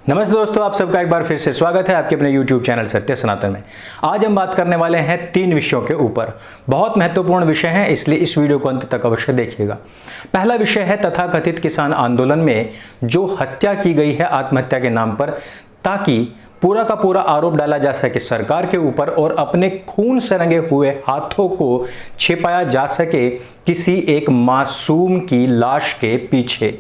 नमस्ते दोस्तों, आप सबका एक बार फिर से स्वागत है आपके अपने YouTube चैनल सत्य सनातन में। आज हम बात करने वाले हैं 3 विषयों के ऊपर। बहुत महत्वपूर्ण विषय हैं, इसलिए इस वीडियो को अंत तक अवश्य देखिएगा। पहला विषय है तथाकथित किसान आंदोलन में जो हत्या की गई है आत्महत्या के नाम पर, ताकि पूरा का पूरा आरोप डाला जा सके सरकार के ऊपर और अपने खून से रंगे हुए हाथों को छिपाया जा सके किसी एक मासूम की लाश के पीछे।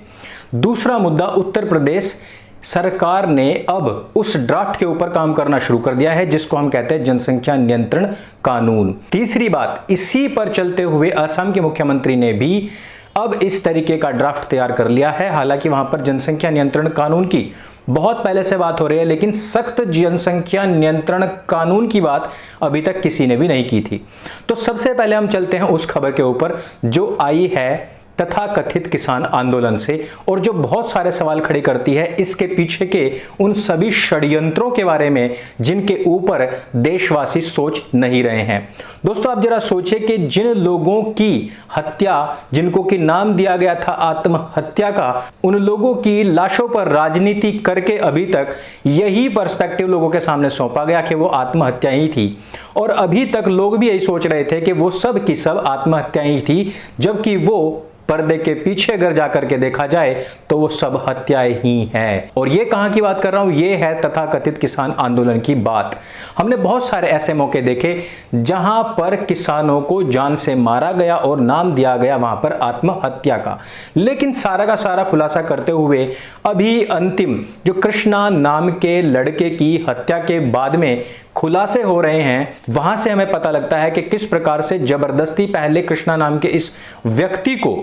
दूसरा मुद्दा, उत्तर प्रदेश सरकार ने अब उस ड्राफ्ट के ऊपर काम करना शुरू कर दिया है जिसको हम कहते हैं जनसंख्या नियंत्रण कानून। तीसरी बात, इसी पर चलते हुए असम के मुख्यमंत्री ने भी अब इस तरीके का ड्राफ्ट तैयार कर लिया है। हालांकि वहां पर जनसंख्या नियंत्रण कानून की बहुत पहले से बात हो रही है, लेकिन सख्त जनसंख्या नियंत्रण कानून की बात अभी तक किसी ने भी नहीं की थी। तो सबसे पहले हम चलते हैं उस खबर के ऊपर जो आई है तथाकथित किसान आंदोलन से, और जो बहुत सारे सवाल खड़े करती है इसके पीछे के उन सभी षड्यंत्रों के बारे में जिनके ऊपर देशवासी सोच नहीं रहे हैं। दोस्तों, आप जरा सोचिए कि जिन लोगों की हत्या, जिनको कि नाम दिया गया था आत्महत्या का, उन लोगों की लाशों पर राजनीति करके अभी तक यही पर्सपेक्टिव लोगों के सामने सौंपा गया कि वो आत्महत्या ही थी, और अभी तक लोग भी यही सोच रहे थे कि वो सब की सब आत्महत्या ही थी, जबकि वो पर्दे के पीछे अगर जाकर के देखा जाए तो वो सब हत्याएं ही हैं। और ये कहां की बात कर रहा हूं, ये है तथाकथित किसान आंदोलन की बात। हमने बहुत सारे ऐसे मौके देखे जहां पर किसानों को जान से मारा गया और नाम दिया गया वहां पर आत्महत्या का, लेकिन सारा का सारा खुलासा करते हुए अभी अंतिम जो कृष्णा नाम के लड़के की हत्या के बाद में खुलासे हो रहे हैं, वहां से हमें पता लगता है कि किस प्रकार से जबरदस्ती पहले कृष्णा नाम के इस व्यक्ति को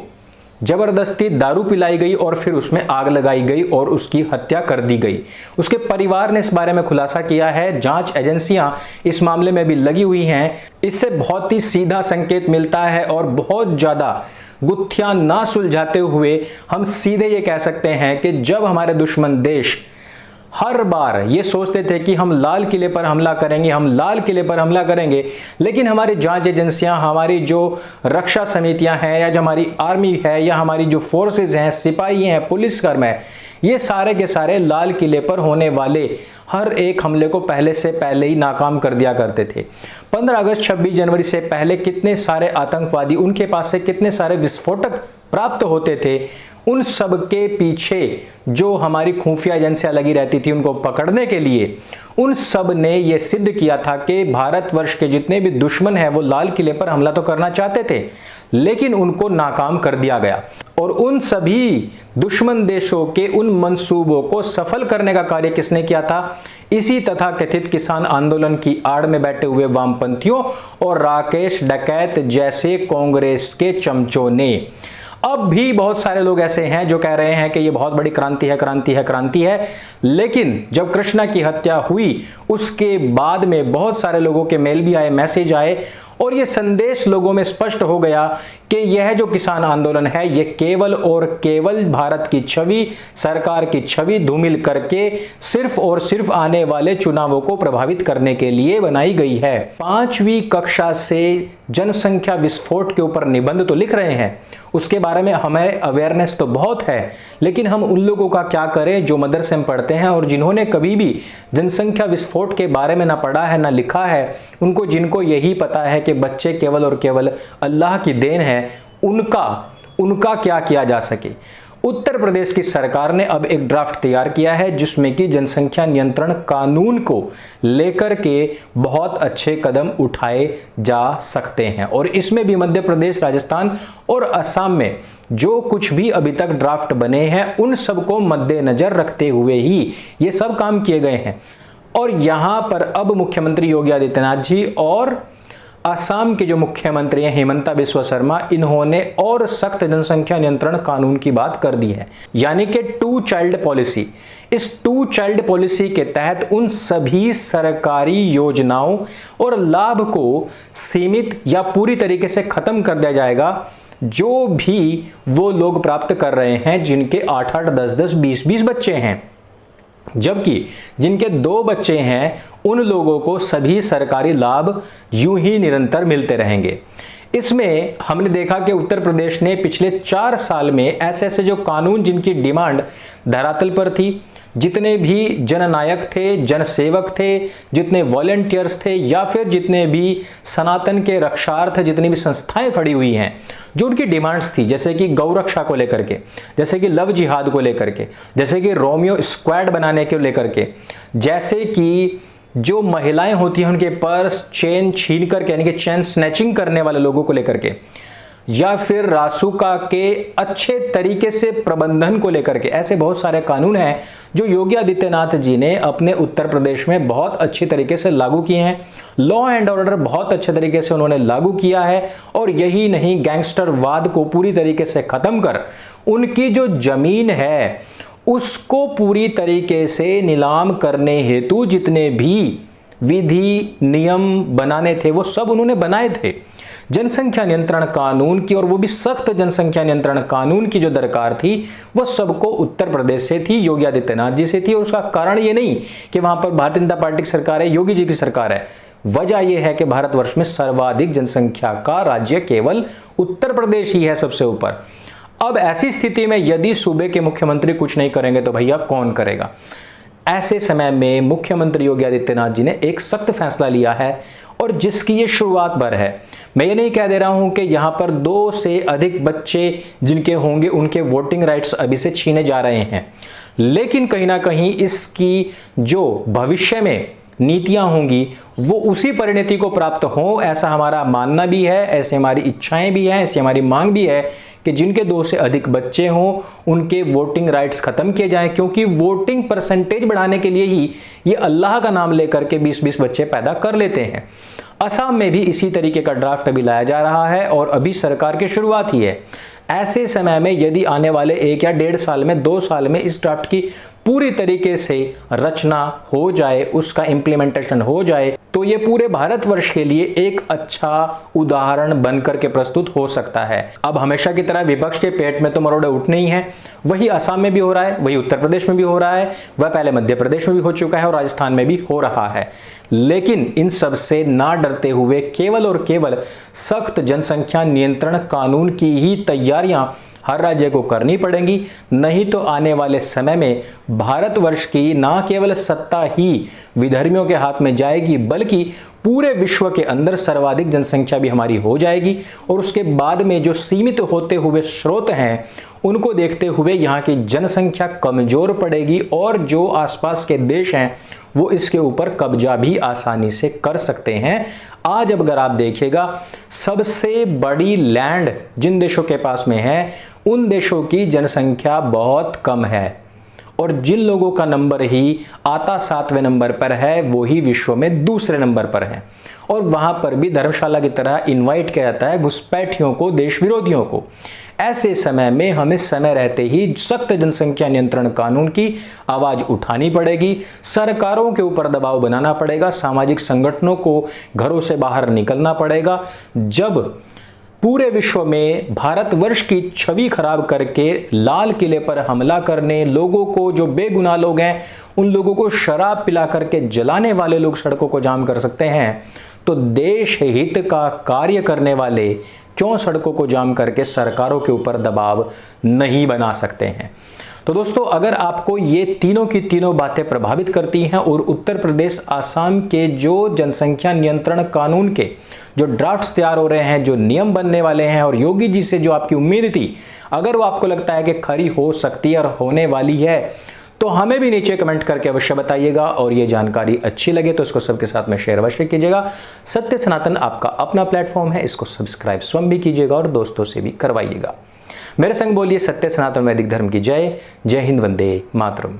जबरदस्ती दारू पिलाई गई और फिर उसमें आग लगाई गई और उसकी हत्या कर दी गई। उसके परिवार ने इस बारे में खुलासा किया है, जांच एजेंसियां इस मामले में भी लगी हुई हैं। इससे बहुत ही सीधा संकेत मिलता है और बहुत ज्यादा गुत्थियां ना सुलझाते हुए हम सीधे ये कह सकते हैं कि जब हमारे दुश्मन देश हर बार ये सोचते थे कि हम लाल किले पर हमला करेंगे, हम लाल किले पर हमला करेंगे, लेकिन हमारी जांच एजेंसियां, हमारी जो रक्षा समितियां हैं, या जो हमारी आर्मी है, या हमारी जो फोर्सेस हैं, सिपाही हैं, पुलिसकर्मी हैं, ये सारे के सारे लाल किले पर होने वाले हर एक हमले को पहले से पहले ही नाकाम कर दिया करते थे। 15 अगस्त 26 जनवरी से पहले कितने सारे आतंकवादी, उनके पास से कितने सारे विस्फोटक प्राप्त होते थे, उन सब के पीछे जो हमारी खुफिया एजेंसियां लगी रहती थी उनको पकड़ने के लिए, उन सब ने यह सिद्ध किया था कि भारतवर्ष के जितने भी दुश्मन हैं वो लाल किले पर हमला तो करना चाहते थे, लेकिन उनको नाकाम कर दिया गया। और उन सभी दुश्मन देशों के उन मंसूबों को सफल करने का कार्य किसने किया था? इसी तथाकथित किसान आंदोलन की आड़ में बैठे हुए वामपंथियों और राकेश डकैत जैसे कांग्रेस के चमचों ने। अब भी बहुत सारे लोग ऐसे हैं जो कह रहे हैं कि ये बहुत बड़ी क्रांति है, क्रांति है, क्रांति है, लेकिन जब कृष्णा की हत्या हुई उसके बाद में बहुत सारे लोगों के मेल भी आए, मैसेज आए, और ये संदेश लोगों में स्पष्ट हो गया कि यह जो किसान आंदोलन है ये केवल और केवल भारत की छवि, सरकार की छवि धूमिल करके सिर्फ और सिर्फ आने वाले चुनावों को प्रभावित करने के लिए बनाई गई है। 5वीं कक्षा से जनसंख्या विस्फोट के ऊपर निबंध तो लिख रहे हैं, उसके बारे में हमें अवेयरनेस तो बहुत है, लेकिन हम उन लोगों का क्या करें जो मदरसे में पढ़ते हैं और जिन्होंने कभी भी जनसंख्या विस्फोट के बारे में ना पढ़ा है ना लिखा है, उनको जिनको यही पता है कि बच्चे केवल और केवल अल्लाह की देन है, उनका क्या किया जा सके। उत्तर प्रदेश की सरकार ने अब एक ड्राफ्ट तैयार किया है जिसमें कि जनसंख्या नियंत्रण कानून को लेकर के बहुत अच्छे कदम उठाए जा सकते हैं, और इसमें भी मध्य प्रदेश, राजस्थान और असम में जो कुछ भी अभी तक ड्राफ्ट बने हैं उन सबको मद्देनजर रखते हुए ही ये सब काम किए गए हैं। और यहां पर अब मुख्यमंत्री योगी आदित्यनाथ जी और असम के जो मुख्यमंत्री हैं हिमंता बिस्वा शर्मा, इन्होंने और सख्त जनसंख्या नियंत्रण कानून की बात कर दी है, यानी कि 2 चाइल्ड पॉलिसी। इस 2 चाइल्ड पॉलिसी के तहत उन सभी सरकारी योजनाओं और लाभ को सीमित या पूरी तरीके से खत्म कर दिया जाएगा जो भी वो लोग प्राप्त कर रहे हैं जिनके 8-8, 10-10, 20-20 बच्चे हैं, जबकि जिनके 2 बच्चे हैं उन लोगों को सभी सरकारी लाभ यूं ही निरंतर मिलते रहेंगे। इसमें हमने देखा कि उत्तर प्रदेश ने पिछले 4 साल में ऐसे ऐसे जो कानून जिनकी डिमांड धरातल पर थी, जितने भी जननायक थे, जनसेवक थे, जितने वॉलंटियर्स थे या फिर जितने भी सनातन के रक्षार्थ जितनी भी संस्थाएं खड़ी हुई हैं, जो उनकी डिमांड्स थी, जैसे कि गौरक्षा को लेकर के, जैसे कि लव जिहाद को लेकर के, जैसे कि रोमियो स्क्वाड बनाने को लेकर के, जैसे कि जो महिलाएं होती हैं उनके पर्स चेन छीन करके यानी कि चेन स्नैचिंग करने वाले लोगों को लेकर के, या फिर रासुका के अच्छे तरीके से प्रबंधन को लेकर के, ऐसे बहुत सारे कानून हैं जो योगी आदित्यनाथ जी ने अपने उत्तर प्रदेश में बहुत अच्छी तरीके से लागू किए हैं। लॉ एंड ऑर्डर बहुत अच्छे तरीके से उन्होंने लागू किया है। और यही नहीं, गैंगस्टरवाद को पूरी तरीके से खत्म कर उनकी जो जमीन है उसको पूरी तरीके से नीलाम करने हेतु जितने भी विधि नियम बनाने थे वो सब उन्होंने बनाए थे। जनसंख्या नियंत्रण कानून की, और वो भी सख्त जनसंख्या नियंत्रण कानून की जो दरकार थी वो सबको उत्तर प्रदेश से थी, योगी आदित्यनाथ जी से थी। और उसका कारण ये नहीं कि वहां पर भारतीय जनता पार्टी की सरकार है, योगी जी की सरकार है। वजह यह है कि भारतवर्ष में सर्वाधिक जनसंख्या का राज्य केवल उत्तर प्रदेश ही है सबसे ऊपर। अब ऐसी स्थिति में यदि सूबे के मुख्यमंत्री कुछ नहीं करेंगे तो भैया कौन करेगा? ऐसे समय में मुख्यमंत्री योगी आदित्यनाथ जी ने एक सख्त फैसला लिया है और जिसकी ये शुरुआत भर है। मैं ये नहीं कह दे रहा हूं कि यहां पर 2 से अधिक बच्चे जिनके होंगे उनके वोटिंग राइट्स अभी से छीने जा रहे हैं, लेकिन कहीं ना कहीं इसकी जो भविष्य में नीतियां होंगी वो उसी परिणति को प्राप्त हो, ऐसा हमारा मानना भी है, ऐसी हमारी इच्छाएं भी हैं, ऐसी हमारी मांग भी है कि जिनके 2 से अधिक बच्चे हों उनके वोटिंग राइट्स खत्म किए जाएं, क्योंकि वोटिंग परसेंटेज बढ़ाने के लिए ही ये अल्लाह का नाम लेकर के 20-20 बच्चे पैदा कर लेते हैं। असम में भी इसी तरीके का ड्राफ्ट अभी लाया जा रहा है और अभी सरकार की शुरुआत ही है। ऐसे समय में यदि आने वाले 1 या 1.5 साल में, 2 साल में इस ड्राफ्ट की पूरी तरीके से रचना हो जाए, उसका इंप्लीमेंटेशन हो जाए, तो ये पूरे भारतवर्ष के लिए एक अच्छा उदाहरण बनकर के प्रस्तुत हो सकता है। अब हमेशा की तरह विपक्ष के पेट में तो मरोड़े उठने ही हैं। वही असम में भी हो रहा है, वही उत्तर प्रदेश में भी हो रहा है, वह पहले मध्य प्रदेश में भी हो चुका है और राजस्थान में भी हो रहा है। लेकिन इन सब से ना डरते हुए केवल और केवल सख्त जनसंख्या नियंत्रण कानून की ही तैयारियां हर राज्य को करनी पड़ेंगी, नहीं तो आने वाले समय में भारतवर्ष की ना केवल सत्ता ही विधर्मियों के हाथ में जाएगी बल्कि पूरे विश्व के अंदर सर्वाधिक जनसंख्या भी हमारी हो जाएगी। और उसके बाद में जो सीमित होते हुए स्रोत हैं उनको देखते हुए यहाँ की जनसंख्या कमजोर पड़ेगी और जो आसपास के देश हैं वो इसके ऊपर कब्जा भी आसानी से कर सकते हैं। आज अब अगर आप देखिएगा, सबसे बड़ी लैंड जिन देशों के पास में है उन देशों की जनसंख्या बहुत कम है और जिन लोगों का नंबर ही आता 7वें नंबर पर है वो ही विश्व में दूसरे नंबर पर है। और वहां पर भी धर्मशाला की तरह इनवाइट किया जाता है घुसपैठियों को, देश विरोधियों को। ऐसे समय में हमें समय रहते ही सख्त जनसंख्या नियंत्रण कानून की आवाज उठानी पड़ेगी, सरकारों के ऊपर दबाव बनाना पड़ेगा, सामाजिक संगठनों को घरों से बाहर निकलना पड़ेगा। जब पूरे विश्व में भारतवर्ष की छवि खराब करके लाल किले पर हमला करने, लोगों को जो बेगुनाह लोग हैं उन लोगों को शराब पिला करके जलाने वाले लोग सड़कों को जाम कर सकते हैं, तो देश हित का कार्य करने वाले क्यों सड़कों को जाम करके सरकारों के ऊपर दबाव नहीं बना सकते हैं? तो दोस्तों, अगर आपको ये तीनों की तीनों बातें प्रभावित करती हैं और उत्तर प्रदेश, आसाम के जो जनसंख्या नियंत्रण कानून के जो ड्राफ्ट्स तैयार हो रहे हैं, जो नियम बनने वाले हैं और योगी जी से जो आपकी उम्मीद थी, अगर वो आपको लगता है कि खरी हो सकती है और होने वाली है, तो हमें भी नीचे कमेंट करके अवश्य बताइएगा। और ये जानकारी अच्छी लगे तो इसको सबके साथ में शेयर अवश्य कीजिएगा। सत्य सनातन आपका अपना प्लेटफॉर्म है, इसको सब्सक्राइब स्वयं भी कीजिएगा और दोस्तों से भी करवाइएगा। मेरे संग बोलिए सत्य सनातन वैदिक धर्म की जय। जय हिंद, वंदे मातरम।